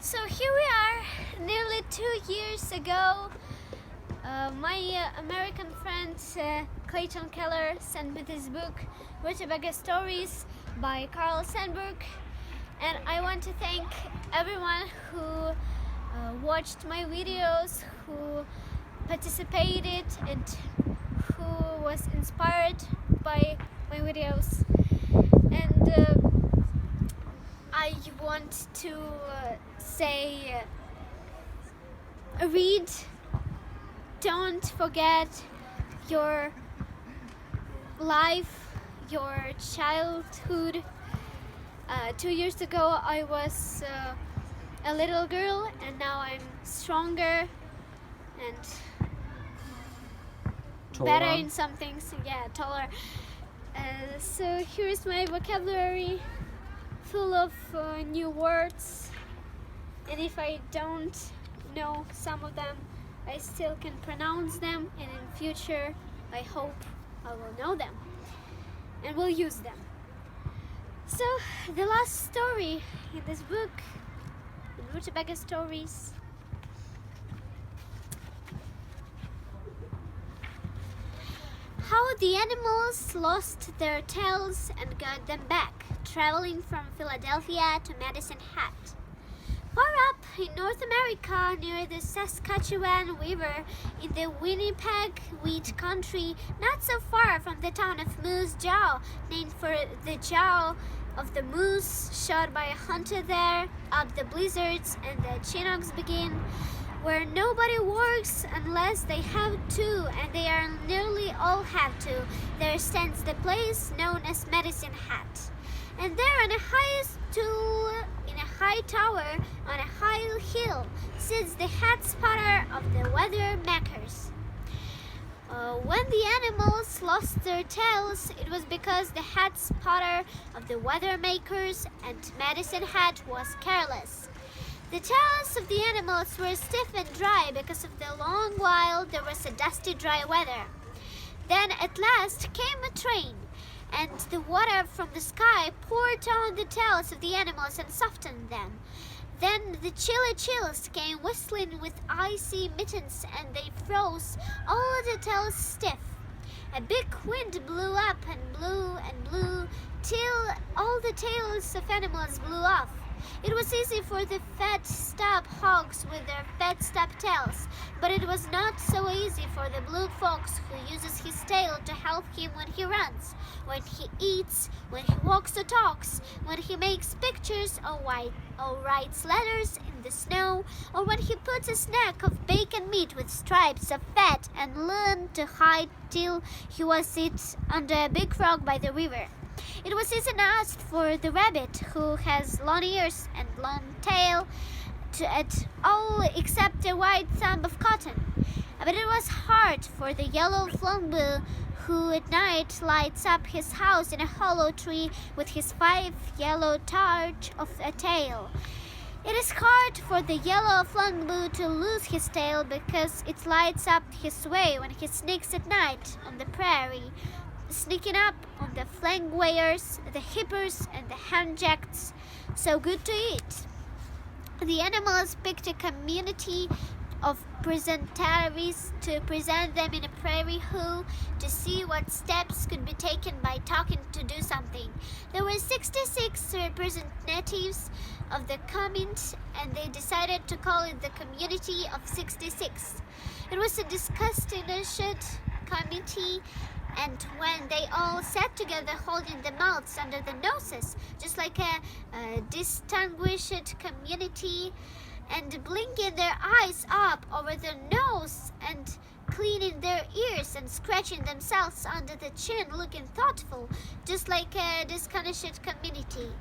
So here we are, nearly 2 years ago. My American friend Clay Keller sent me this book, Rootabaga Stories by SANDBURG, and I want to thank everyone who watched my videos, who participated, and who was inspired by my videos. And I want to say, read, don't forget your life, your childhood. 2 years ago I was a little girl, and now I'm stronger and better in some things, taller. So here's my vocabulary, full of new words, and if I don't know some of them, I still can pronounce them, and in future I hope I will know them and will use them. So the last story in this book, Rootabaga Stories, how the animals lost their tails and got them back, traveling from Philadelphia to Medicine Hat. Far up in North America, near the Saskatchewan River, in the Winnipeg wheat country, not so far from the town of Moose Jaw, named for the jaw of the moose shot by a hunter there, up the blizzards and the Chinooks begin, where nobody works unless they have to, and they are nearly all have to. There stands the place known as Medicine Hat. And there on a high tower on a high hill sits the hat spotter of the weather makers. When the animals lost their tails, it was because the hat spotter of the weather makers and Medicine Hat was careless. The tails of the animals were stiff and dry because of the long while there was a dusty dry weather. Then at last came a train, and the water from the sky poured on the tails of the animals and softened them. Then the chilly chills came whistling with icy mittens, and they froze all the tails stiff. A big wind blew up and blew till all the tails of animals blew off. It was easy for the fat stub hogs with their fat stub tails, but it was not so easy for the blue fox who uses his tail to help him when he runs, when he eats, when he walks or talks, when he makes pictures or writes letters in the snow, or when he puts a snack of bacon meat with stripes of fat and learned to hide till he was it under a big rock by the river. It was easy enough for the rabbit, who has long ears and long tail, to eat all except a white thumb of cotton. But it was hard for the yellow Flongboo, who at night lights up his house in a hollow tree with his 5 yellow targe of a tail. It is hard for the yellow Flongboo to lose his tail because it lights up his way when he sneaks at night on the prairie, sneaking up on the flangwayers, the hippers, and the handjacks, so good to eat. The animals picked a community of presentaries to present them in a prairie who to see what steps could be taken by talking to do something. There were 66 representatives of the comment, and they decided to call it the Community of 66. It was a disgusted committee, and when they all sat together holding their mouths under their noses, just like a distinguished community, and blinking their eyes up over their nose, and cleaning their ears and scratching themselves under the chin, looking thoughtful, just like a distinguished community.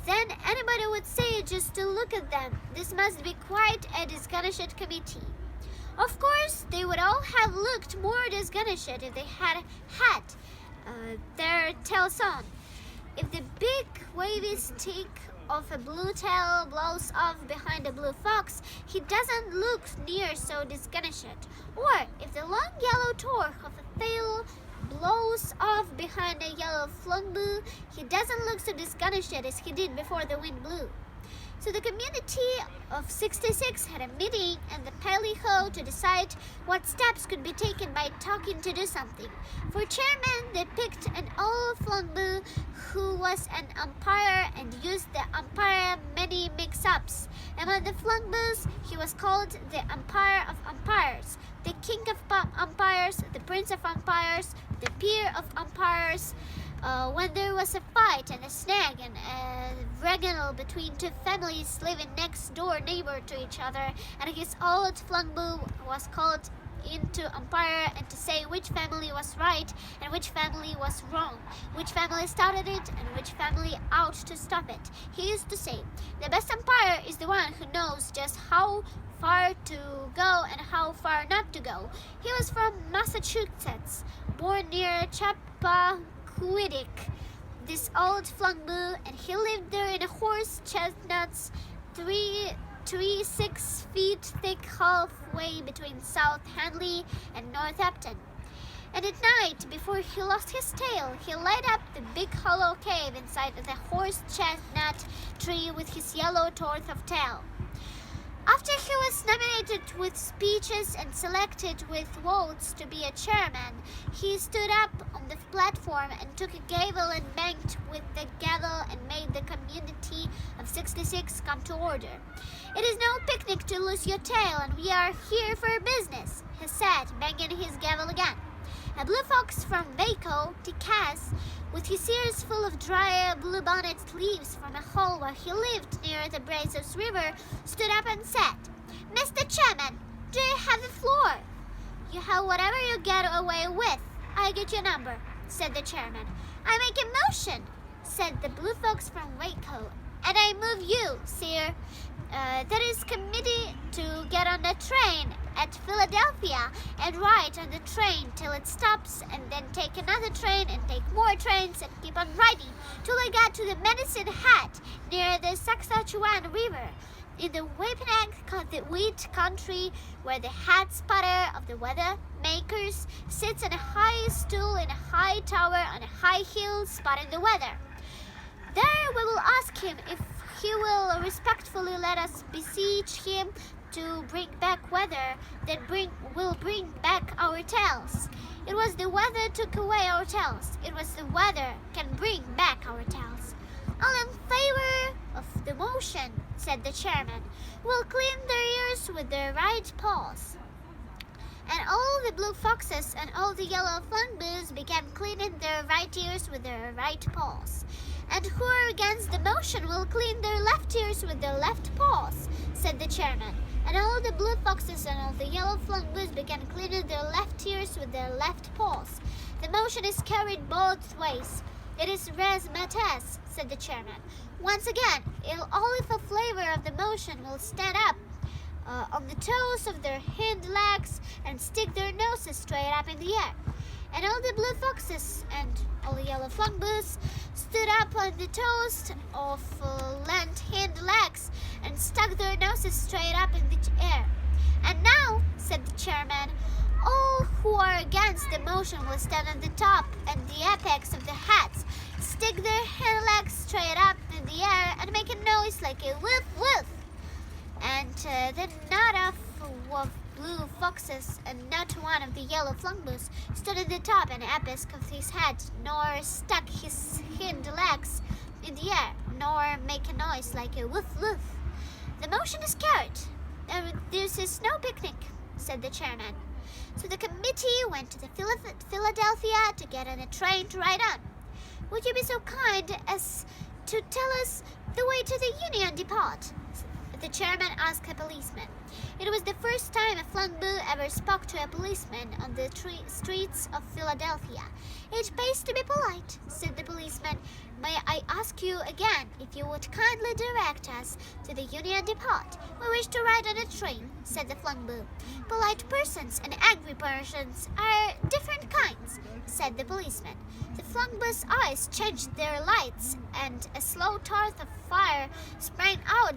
Then anybody would say, just to look at them, this must be quite a distinguished committee. Of course, they would all have looked more distinguished if they had had their tails on. If the big wavy stick of a blue tail blows off behind a blue fox, he doesn't look near so distinguished. Or if the long yellow torque of a tail blows off behind a yellow Flongboo, he doesn't look so distinguished as he did before the wind blew. So the community of 66 had a meeting in the Paliho to decide what steps could be taken by talking to do something. For chairman, they picked an old Flongboo who was an umpire and used the umpire many mix-ups. Among the Flongboos, he was called the umpire of umpires, the king of umpires, the prince of umpires, the peer of umpires. When there was a fight and a snag and a wrangle between two families living next door neighbor to each other, and his old Flongboo was called in to umpire and to say which family was right and which family was wrong, which family started it and which family ought to stop it. He used to say, "The best umpire is the one who knows just how far to go and how far not to go." He was from Massachusetts, born near Chappaquiddick, this old Flongboo, and he lived there in a horse chestnuts, 6 feet thick, halfway between South Hadley and Northampton. And at night, before he lost his tail, he light up the big hollow cave inside the horse chestnut tree with his yellow torch of tail. After he was nominated with speeches and selected with votes to be a chairman, he stood up on the platform and took a gavel and banged with the gavel and made the community of 66 come to order. "It is no picnic to lose your tail, and we are here for business," he said, banging his gavel again. A blue fox from Waco, Texas, with his ears full of dry bluebonnet leaves from a hole where he lived near the Brazos River, stood up and said, "Mr. Chairman, do you have the floor?" "You have whatever you get away with. I get your number," said the chairman. "I make a motion," said the blue fox from Waco, "and I move you, sir, that is committee to get on the train at Philadelphia and ride on the train till it stops, and then take another train and take more trains and keep on riding till I got to the Medicine Hat near the Saskatchewan River in the the wheat country, where the hat spotter of the weather makers sits on a high stool in a high tower on a high hill spotting the weather. There we will ask him if he will respectfully let us beseech him to bring back weather that will bring back our tails. It was the weather took away our tails. It was the weather can bring back our tails." "All in favor of the motion," said the chairman, "will clean their ears with their right paws." And all the blue foxes and all the yellow Flongboos began cleaning their right ears with their right paws. "And who are against the motion will clean their left ears with their left paws," said the chairman. And all the blue foxes and all the yellow Flongboos began cleaning their left ears with their left paws. "The motion is carried both ways. It is res mates," said the chairman. "Once again, all if a flavor of the motion will stand up on the toes of their hind legs and stick their noses straight up in the air." And all the blue foxes and all the yellow Flongboos stood up on the toes of land hind legs and stuck their noses straight up in the air. "And now," said the chairman, "all who are against the motion will stand on the top and the apex of the hats, stick their hind legs straight up in the air, and make a noise like a woof woof." And then not of blue foxes and not one of the yellow Flongboos stood at the top and apex of his head, nor stuck his hind legs in the air, nor make a noise like a woof woof. "The motion is carried. This is no picnic," said the chairman. So the committee went to the Philadelphia to get on a train to ride on. "Would you be so kind as to tell us the way to the Union Depot?" the chairman asked a policeman. It was the first time a Flongboo ever spoke to a policeman on the streets of Philadelphia. "It pays to be polite," said the policeman. "May I ask you again if you would kindly direct us to the Union Depot? We wish to ride on a train," said the Flongboo. "Polite persons and angry persons are different kinds," said the policeman. The Flongboo's eyes changed their lights, and a slow torch of fire sprang out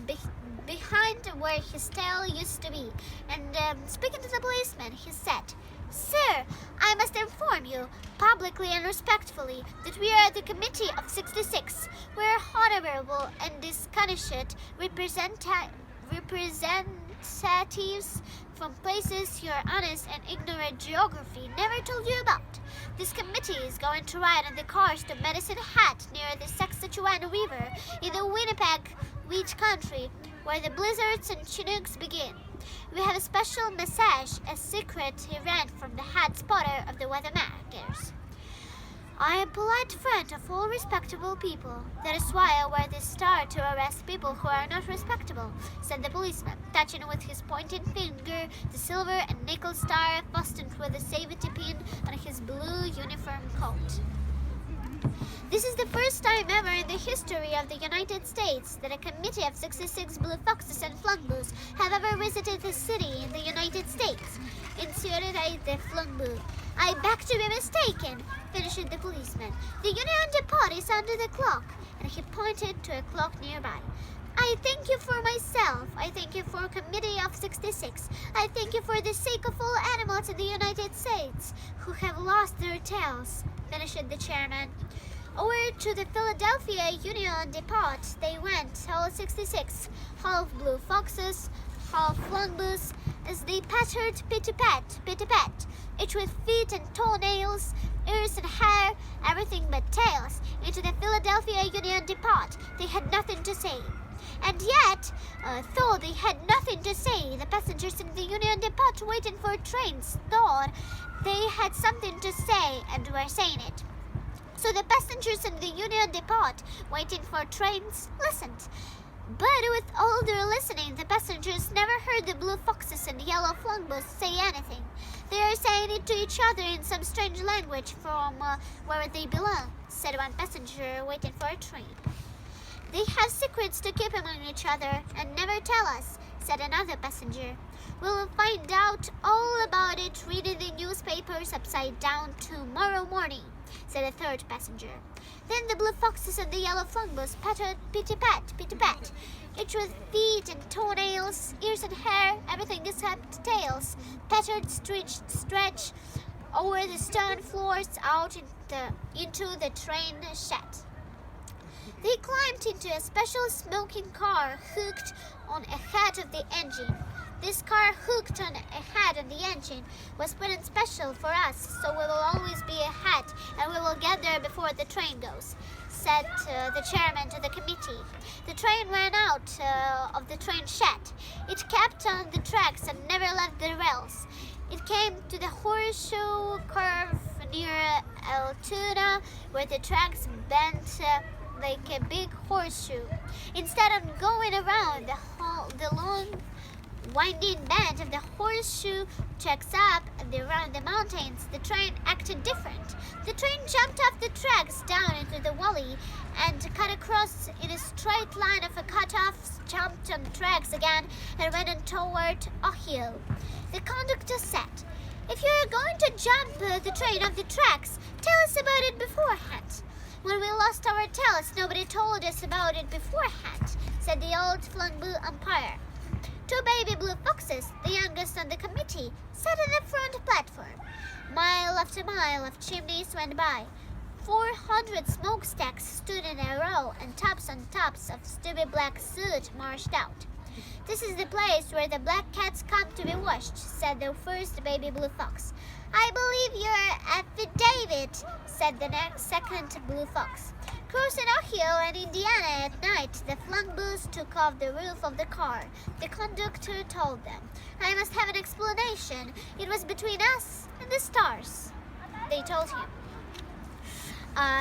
behind where his tail used to be. And speaking to the policeman, he said, Sir, I must inform you, publicly and respectfully, that we are the Committee of 66. We are honorable and disconsolate representatives from places your honest and ignorant geography never told you about. This committee is going to ride on the cars to Medicine Hat near the Saskatchewan River in the Winnipeg Wheat Country, where the blizzards and Chinooks begin. We have a special message, a secret event from the hat spotter of the weathermakers. I am polite friend of all respectable people. That is why I wear this star to arrest people who are not respectable, said the policeman, touching with his pointed finger the silver and nickel star fastened with a safety pin on his blue uniform coat. This is the first time ever in the history of the United States that a committee of 66 blue foxes and Flongboos have ever visited a city in the United States, inserted the Flongboo. I beg to be mistaken, finished the policeman. The Union Depot is under the clock, and he pointed to a clock nearby. I thank you for myself. I thank you for Committee of 66. I thank you for the sake of all animals in the United States who have lost their tails, finished the chairman. Over to the Philadelphia Union Depot they went, all 66, half blue foxes, half Flongboos, as they pattered pit-a-pat, each with feet and toenails, ears and hair, everything but tails, into the Philadelphia Union Depot. They had nothing to say. And yet, though they had nothing to say, the passengers in the Union Depot waiting for trains thought they had something to say and were saying it. So the passengers in the Union Depot, waiting for trains, listened. But with all their listening, the passengers never heard the blue foxes and yellow Flongboos say anything. They are saying it to each other in some strange language from where they belong, said one passenger waiting for a train. They have secrets to keep among each other and never tell us, said another passenger. We will find out all about it reading the newspapers upside down tomorrow morning, said a third passenger. Then the blue foxes and the yellow Flongboos pattered pit-a-pat, each with feet and toenails, ears and hair, everything except tails, pattered, stretched over the stone floors out into the train shed. They climbed into a special smoking car hooked on a head of the engine. This car hooked on a head of the engine was put in special for us, so we will always be ahead and we will get there before the train goes, said the chairman to the committee. The train ran out of the train shed. It kept on the tracks and never left the rails. It came to the horseshoe curve near Altoona, where the tracks bent like a big horseshoe. Instead of going around the long winding bend of the horseshoe tracks up and around the mountains, the train acted different. The train jumped off the tracks down into the valley and cut across in a straight line of a cut-off, jumped on the tracks again and went on toward Ohio. The conductor said, "If you are going to jump the train off the tracks, tell us about it beforehand." When we lost our tails, nobody told us about it beforehand, said the old Flongboo umpire. Two baby blue foxes, the youngest on the committee, sat on the front platform. Mile after mile of chimneys went by. 400 smokestacks stood in a row, and tops on tops of stubby black soot marched out. "This is the place where the black cats come to be washed," said the first baby blue fox. "I believe your affidavit," said the second blue fox. Crossing Ohio and Indiana at night, the Flongboos took off the roof of the car. The conductor told them, "I must have an explanation. It was between us and the stars," they told him.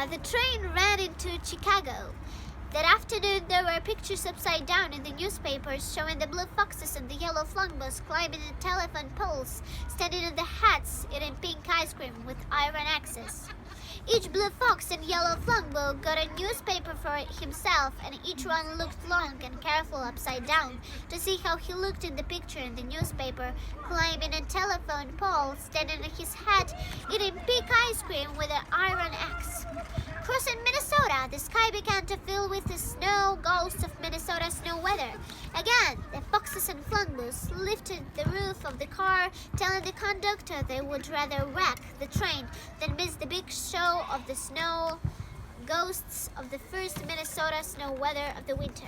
The train ran into Chicago. That afternoon, there were pictures upside down in the newspapers showing the blue foxes and the yellow Flongboos climbing the telephone poles, standing on the hats, eating pink ice cream with iron axes. Each blue fox and yellow Flongboo got a newspaper for himself, and each one looked long and careful upside down to see how he looked in the picture in the newspaper, climbing a telephone pole, standing on his hat, eating pink ice cream with an iron axe. Crossing Minnesota, the sky began to fill with the snow, ghosts of Minnesota snow weather. Again, the foxes and Flongboos Flongboos lifted the roof of the car, telling the conductor they would rather wreck the train than miss the big show of the snow ghosts of the first Minnesota snow weather of the winter.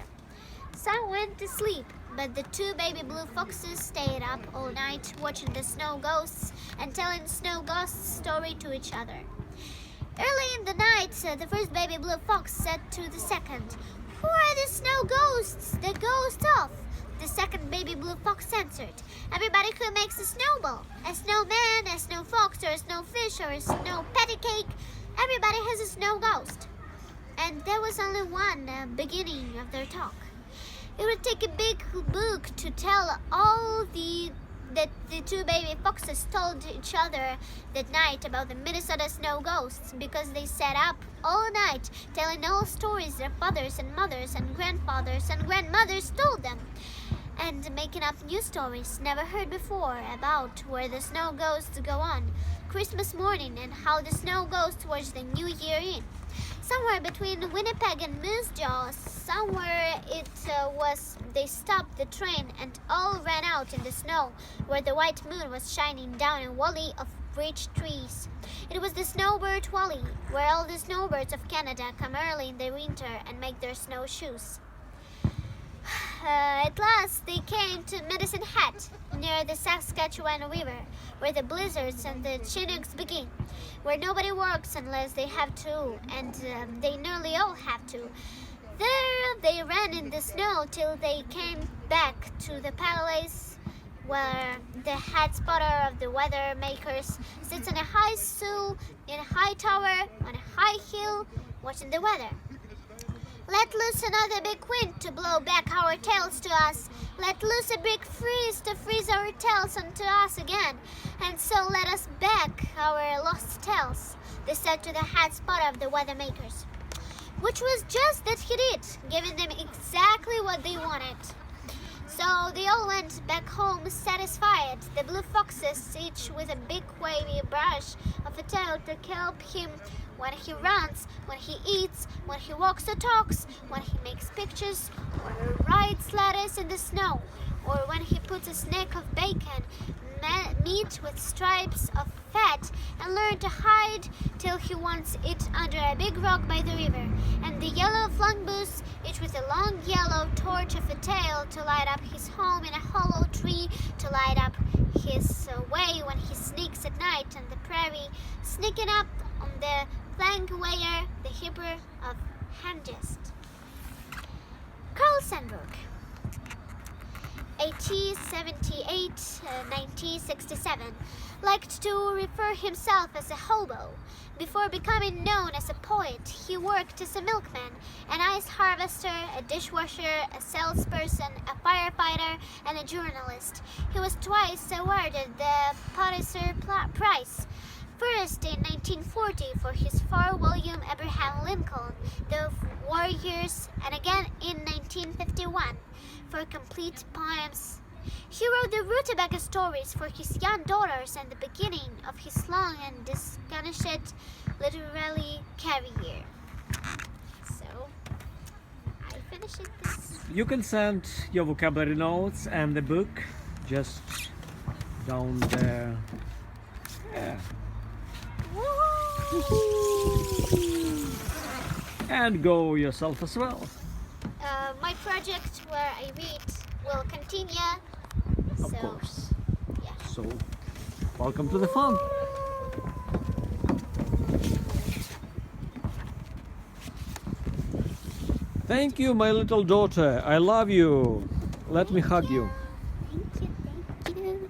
Some went to sleep, but the two baby blue foxes stayed up all night watching the snow ghosts and telling snow ghosts story to each other. Early in the night, the first baby blue fox said to the second, "Who are the snow ghosts? The ghosts of?" The second baby blue fox answered, "Everybody who makes a snowball, a snowman, a snow fox, or a snowfish, or a snow patty cake, everybody has a snow ghost." And there was only one beginning of their talk. It would take a big book to tell all that the two baby foxes told each other that night about the Minnesota snow ghosts, because they sat up all night telling all stories their fathers and mothers and grandfathers and grandmothers told them, and making up new stories never heard before about where the snow ghosts go on Christmas morning and how the snow ghosts watch the new year in. Somewhere between Winnipeg and Moose Jaw, somewhere they stopped the train and all ran out in the snow where the white moon was shining down a valley of birch trees. It was the Snowbird Valley, where all the snowbirds of Canada come early in the winter and make their snowshoes. At last they came to Medicine Hat, near the Saskatchewan River, where the blizzards and the Chinooks begin, where nobody works unless they have to, and they nearly all have to. There they ran in the snow till they came back to the palace, where the head spotter of the weather makers sits on a high stool in a high tower on a high hill, watching the weather. "Let loose another big wind to blow back our tails to us. Let loose a big freeze to freeze our tails onto us again. And so let us back our lost tails," they said to the head spotter of the weather makers. Which was just that he did, giving them exactly what they wanted. So they all went back home satisfied, the blue foxes each with a big wavy brush of a tail to help him when he runs, when he eats, when he walks or talks, when he makes pictures or rides sledges in the snow, or when he puts a snack of bacon, meat with stripes of fat, and learn to hide till he wants it under a big rock by the river. And the yellow Flongboos, each with a long yellow torch of a tail to light up his home in a hollow tree, to light up his way when he sneaks at night on the prairie, sneaking up on the flank where the Hebrew of Hangest. Carl Sandburg, 1878-1967, liked to refer himself as a hobo. Before becoming known as a poet, he worked as a milkman, an ice harvester, a dishwasher, a salesperson, a firefighter, and a journalist. He was twice awarded the Pulitzer Prize. First in 1940 for his 4-volume Abraham Lincoln, The War Years, and again in 1951 for complete poems. He wrote the Rootabaga Stories for his young daughters and the beginning of his long and distinguished literary career. So, I finished this. You can send your vocabulary notes and the book just down there. Yeah. And go yourself as well. My project where I read will continue. Of course. Yeah. So, welcome to the fun. Thank you, my little daughter. I love you. Let me hug you. Thank you.